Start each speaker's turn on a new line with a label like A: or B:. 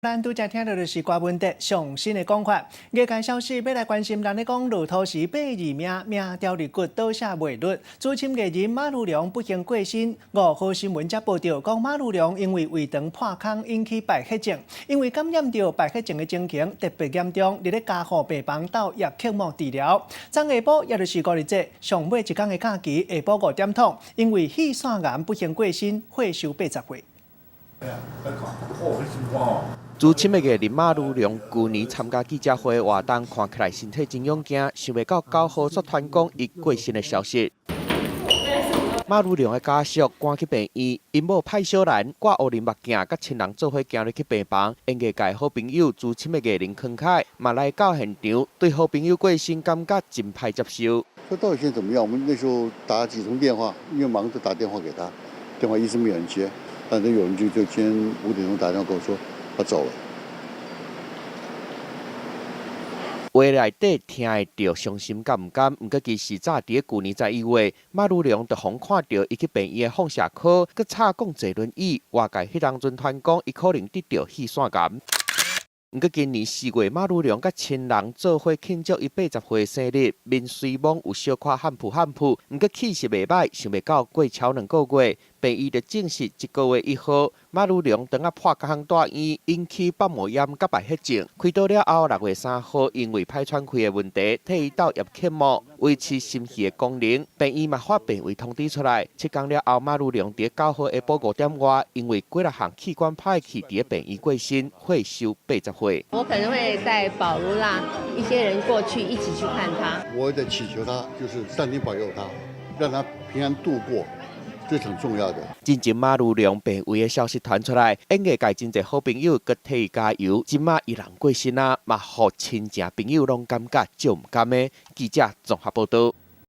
A: 咱拄则听到的是郭文德上新的讲法，业界消息要来关心，人咧讲路途时82名命掉入骨倒下袂入，主审艺人马如良不幸过身。好新闻则报道讲马如良因为胃肠破空引起败血症，因为感染到败血症的情形特别严重，伫咧加护病房到叶克膜治疗。昨下晡也就是5日节上尾一天的假期，下晡5点钟，因为气腺癌不幸过身，岁寿80岁。
B: 资深的艺人马如良去年参加记者会活动，看起来身体真勇健，想袂到9号却传讲伊过身的消息。马如良的家属赶去病院，因某派小兰挂乌林目镜，甲亲人做伙行入去病房。演艺界好朋友资深的艺人康凯嘛来到现场，对好朋友过身感觉真歹接受。
C: 说到底现在怎么样？我们那时候打几通电话，因为忙着打电话给他，电话一直没有人接，反正有人就今天5点钟打电话跟我说。他走了。
B: 话内底听会到伤心敢唔甘？唔过其实早伫去年11月，马如良就访看到伊去病院的放射科，佮插讲坐轮椅，外界迄当阵传讲伊可能得到气腺癌。唔过今年4月，马如良甲亲人做伙庆祝伊80岁生日，面虽网有小可喊噗喊噗，唔过气势袂歹，想袂到过超2个月。病院就证实1个月1号，马如良当啊破角腔大院，引起腹膜炎甲败血症。开刀了后，6月3号因为歹喘气的问题，替伊到叶克膜维持心肺的功能。病院嘛发病危通知出来，7天了后，马如良伫9号下晡5点外，因为几6项器官歹去，伫病院过身，岁寿80岁。
D: 我可能会带保如啦一些人过去一起去看他。
C: 我在祈求他，就是上天保佑他，让他平安度过。这很重要的。
B: 真正马如良病危的消息传出来，演艺界真侪好朋友佮替伊加油。今嘛伊人过身啊，嘛互亲情朋友拢感觉足唔甘的。记者综合报道。